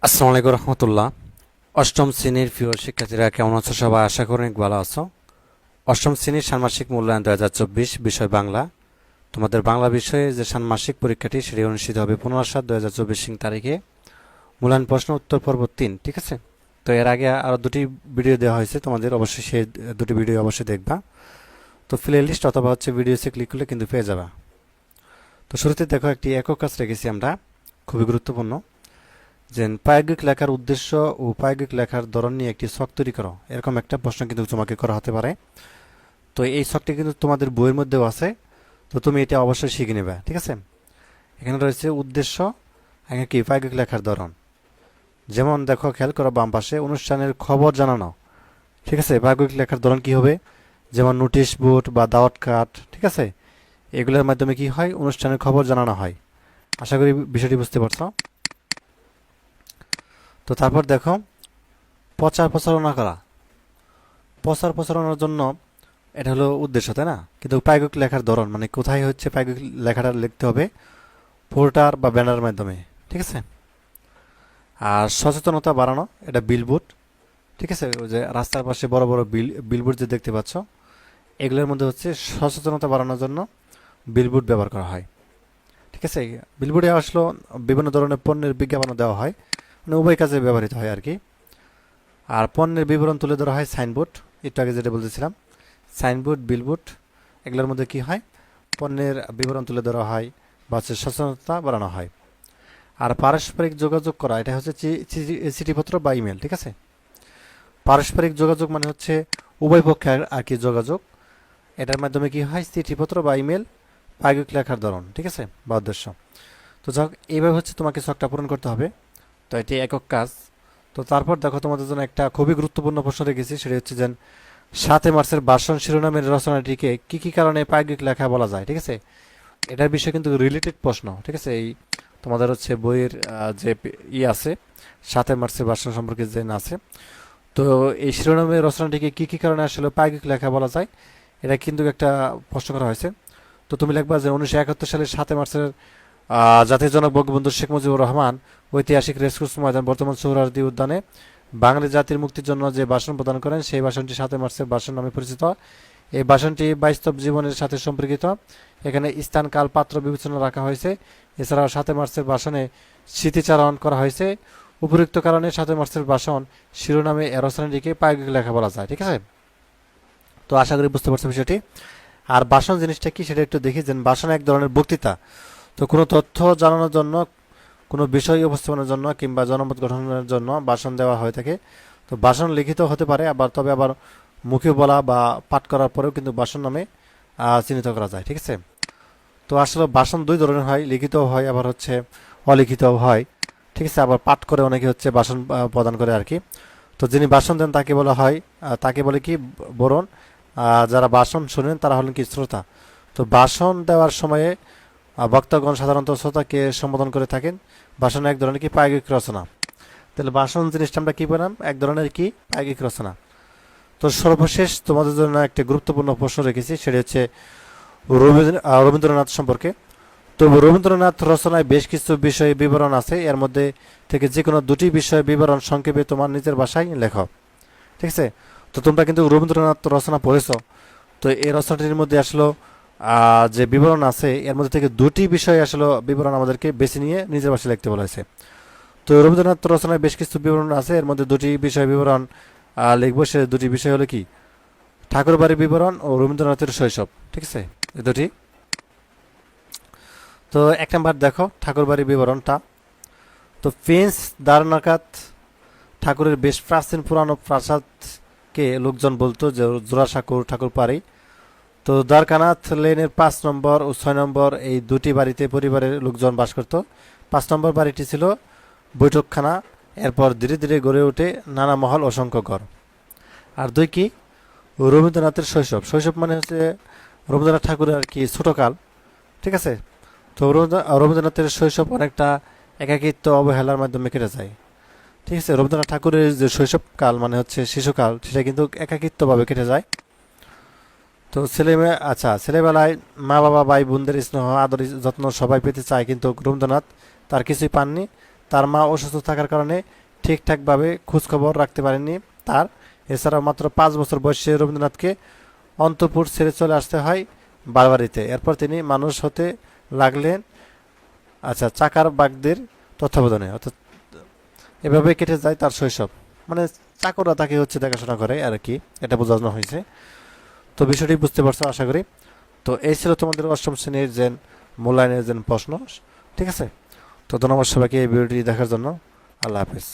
আসসালামু আলাইকুম রহমতুল্লাহ। অষ্টম শ্রেণীর প্রিয় শিক্ষার্থীরা কেমন আছো? সবাই আশা করি অনেক ভালো আছো। অষ্টম শ্রেণীর ষান্মাসিক মূল্যায়ন 2024 বিষয় বাংলা। তোমাদের বাংলা বিষয়ে যে ষান্মাসিক পরীক্ষাটি সেটি অনুষ্ঠিত হবে 15/7/2024 তারিখে। মূল্যায়ন প্রশ্ন উত্তর পর্ব 3, ঠিক আছে? তো এর আগে আরও দুটি ভিডিও দেওয়া হয়েছে, তোমাদের অবশ্যই সেই দুটি ভিডিও অবশ্যই দেখবা। তো প্লে লিস্ট অথবা ভিডিওসে ক্লিক করলে কিন্তু পেয়ে যাবা। তো শুরুতে দেখো, একটি একক কাজ রেখেছি আমরা, খুবই গুরুত্বপূর্ণ। যে প্রায়োগিক লেখার উদ্দেশ্য ও প্রায়োগিক লেখার ধরন নিয়ে একটি ছক তৈরি করো, এরকম একটা প্রশ্ন কিন্তু তোমাকে করা হতে পারে। তো এই ছকটি কিন্তু তোমাদের বইয়ের মধ্যেও আছে, তো তুমি এটা অবশ্যই শিখে নেবে, ঠিক আছে? এখানে রয়েছে উদ্দেশ্য, এখানে কি প্রায়োগিক লেখার ধরন। যেমন দেখো, খেয়াল করো বাম পাশে অনুষ্ঠানের খবর জানানো, ঠিক আছে? প্রায়োগিক লেখার ধরন কি হবে? যেমন নোটিশ বোর্ড বা দাওয়াত কার্ড, ঠিক আছে? এগুলোর মাধ্যমে কি হয়? অনুষ্ঠানের খবর জানানো হয়। আশা করি বিষয়টি বুঝতে পারছো। তো তারপর দেখো, প্রচার প্রচারণা করা। প্রচার প্রচারণার জন্য এটা হলো উদ্দেশ্য, তাই না? কিন্তু প্রায়োগিক লেখার ধরন মানে কোথায় হচ্ছে প্রায়োগিক লেখাটা লিখতে হবে? পোস্টার বা ব্যানারের মাধ্যমে, ঠিক আছে? আর সচেতনতা বাড়ানো, এটা বিলবোর্ড, ঠিক আছে? ওই যে রাস্তার পাশে বড় বড় বিলবোর্ড যে দেখতে পাচ্ছ, এগুলোর মধ্যে হচ্ছে সচেতনতা বাড়ানোর জন্য বিলবোর্ড ব্যবহার করা হয়, ঠিক আছে? বিলবোর্ডে আসলে বিভিন্ন ধরনের পণ্যের বিজ্ঞাপন দেওয়া হয়, মানে উভয় কাজে ব্যবহৃত হয় আর কি। আর পণ্যের বিবরণ তুলে ধরা হয় সাইনবোর্ড, একটু আগে যেটা বলতেছিলাম, সাইনবোর্ড বিলবোর্ড, এগুলোর মধ্যে কি হয়? পণ্যের বিবরণ তুলে ধরা হয় বা সচেতনতা বাড়ানো হয়। আর পারস্পরিক যোগাযোগ করা, এটা হচ্ছে চিঠিপত্র বা ইমেল, ঠিক আছে? পারস্পরিক যোগাযোগ মানে হচ্ছে উভয় পক্ষের আর কি যোগাযোগ। এটার মাধ্যমে কি হয়? চিঠিপত্র বা ইমেল, প্রায়োগিক লেখার ধরন, ঠিক আছে, বা উদ্দেশ্য। তো যাক, এইভাবে হচ্ছে তোমাকে ছকটা পূরণ করতে হবে। তো এটি একক কাজ। তো তারপর দেখো, তোমাদের জন্য একটা খুবই গুরুত্বপূর্ণ প্রশ্ন রেখেছি, সেটা হচ্ছে যে 7 মার্চের ভাষণ শিরোনামের রচনাটিকে কি কি কারণে প্রায়োগিক লেখা বলা যায়, ঠিক আছে? এটার বিষয়ে কিন্তু রিলেটেড প্রশ্ন, ঠিক আছে? এই তোমাদের হচ্ছে বইয়ের যে আছে 7 মার্চের ভাষণ সম্পর্কে যে আছে, তো এই শিরোনামের রচনাটিকে কি কি কারণে আসলে প্রায়োগিক লেখা বলা যায়, এটা কিন্তু একটা প্রশ্ন করা হয়েছে। তো তুমি লিখবা যে 1971 সালের 7 মার্চের জাতির জনক বঙ্গবন্ধু শেখ মুজিবুর রহমান ঐতিহাসিক রেসকোর্স ময়দান বর্তমান সোহরাওয়ার্দী উদ্যানে বাঙালি জাতির মুক্তির জন্য যে ভাষণ প্রদান করেন, সেই ভাষণটি 7 মার্চের ভাষণ নামে পরিচিত। এই ভাষণটি বাস্তব জীবনের সাথে সম্পর্কিত। এখানে স্থান কাল পাত্র বিবেচনা রাখা হয়েছে। এছাড়াও 7 মার্চের ভাষণে স্মৃতিচারণ করা হয়েছে। উপযুক্ত কারণে 7 মার্চের ভাষণ শিরোনামে এ রচনাটিকে প্রায়োগিক লেখা বলা যায়, ঠিক আছে? তো আশা করি বুঝতে পারছো বিষয়টি। আর ভাষণ জিনিসটা কি সেটা একটু দেখি। যে ভাষণ এক ধরনের বক্তৃতা। তো কোনো তথ্য জানানোর জন্য, কোনো বিষয় উপস্থাপনের জন্য কিংবা জনমত গঠনের জন্য ভাষণ দেওয়া হয়ে থাকে। তো ভাষণ লিখিত হতে পারে, আবার মুখে বলা বা পাঠ করার পরেও কিন্তু ভাষণ নামে চিহ্নিত করা যায়, ঠিক আছে? তো আসলে ভাষণ দুই ধরনের হয়, লিখিত হয় আবার হচ্ছে অলিখিত হয়, ঠিক আছে? আবার পাঠ করে অনেকে হচ্ছে ভাষণ প্রদান করে আর কি। তো যিনি ভাষণ দেন তাকে বলা হয়, তাকে বলে কি বরণ। যারা ভাষণ শোনেন তারা হলেন কি শ্রোতা। তো ভাষণ দেওয়ার সময়ে বক্তাগণ সাধারণত শ্রোতাকে সম্বোধন করে থাকেন। ভাষণ এক ধরনের কি প্রায়োগিক রচনা। তাহলে ভাষণ জিনিসটা আমরা কি পেলাম? এক ধরনের কি প্রায়োগিক রচনা। তো সর্বশেষ তোমাদের জন্য একটা গুরুত্বপূর্ণ প্রশ্ন রেখেছি, সেটা হচ্ছে রবীন্দ্রনাথ সম্পর্কে। তো রবীন্দ্রনাথ রচনায় বেশ কিছু বিষয়ে বিবরণ আছে, এর মধ্যে থেকে যে কোনো দুটি বিষয়ে বিবরণ সংক্ষেপে তোমার নিজের ভাষায় লেখো, ঠিক আছে? তো তোমরা কিন্তু রবীন্দ্রনাথ রচনা পড়েছো। তো এই রচনাটির মধ্যে আসলে যে বিবরণ আছে, এর মধ্যে থেকে দুটি বিষয় আসলে বিবরণ আমাদেরকে বেছে নিয়ে নিজের ভাষায় লিখতে বলা হয়েছে। তো রবীন্দ্রনাথ রচনায় বেশ কিছু বিবরণ আছে, এর মধ্যে দুটি বিষয় বিবরণ লিখবো। সে দুটি বিষয় হলো কি? ঠাকুরবাড়ির বিবরণ ও রবীন্দ্রনাথের শৈশব, ঠিক আছে? এই দুটি। তো 1 নম্বর দেখো, ঠাকুরবাড়ির বিবরণটা। তো প্রিন্স দ্বারনাকাত ঠাকুরের বেশ প্রাচীন পুরানো প্রাসাদকে লোকজন বলতো যে জোড়াসাঁকোর ঠাকুরবাড়ি। তো দ্বারকানাথ লেনের 5 নম্বর ও 6 নম্বর এই দুটি বাড়িতে পরিবারের লোকজন বাস করত। 5 নম্বর বাড়িটি ছিল বৈঠকখানা। এরপর ধীরে ধীরে গড়ে ওঠে নানা মহল, অসংখ্য ঘর। আর দুই কি? রবীন্দ্রনাথের শৈশব। শৈশব মানে হচ্ছে রবীন্দ্রনাথ ঠাকুরের আর কি ছোটকাল, ঠিক আছে? তো রবীন্দ্রনাথের শৈশব অনেকটা একাকিত্ব অবহেলার মাধ্যমে কেটে যায়, ঠিক আছে? রবীন্দ্রনাথ ঠাকুরের যে শৈশবকাল মানে হচ্ছে শিশুকাল, সেটা কিন্তু একাকিত্বভাবে কেটে যায়। তো ছেলেবেলায় মা বাবা ভাই বোনদের স্নেহ আদর যত্ন সবাই পেতে চায়, কিন্তু রবীন্দ্রনাথ তার কিছুই পাননি। তার মা অসুস্থ থাকার কারণে ঠিকঠাকভাবে খোঁজখবর রাখতে পারেননি তার। এছাড়াও মাত্র 5 বছর বয়সে রবীন্দ্রনাথকে অন্তঃপুর ছেড়ে চলে আসতে হয় বারবারিতে। এরপর তিনি মানুষ হতে লাগলেন আচ্ছা চাকার বাগদের তত্ত্বাবধানে, অর্থাৎ এভাবে কেটে যায় তার শৈশব। মানে চাকররা তাকে হচ্ছে দেখাশোনা করে আর কি, এটা বোঝানো হয়েছে। তো বিষয়টি বুঝতে পারছো আশা করি। তো এই ছিল তোমাদের অষ্টম শ্রেণীর যে মূল্যায়নের যে প্রশ্ন। ঠিক আছে, তো ধন্যবাদ সবাইকে এই ভিডিওটি দেখার জন্য। আল্লাহ হাফিজ।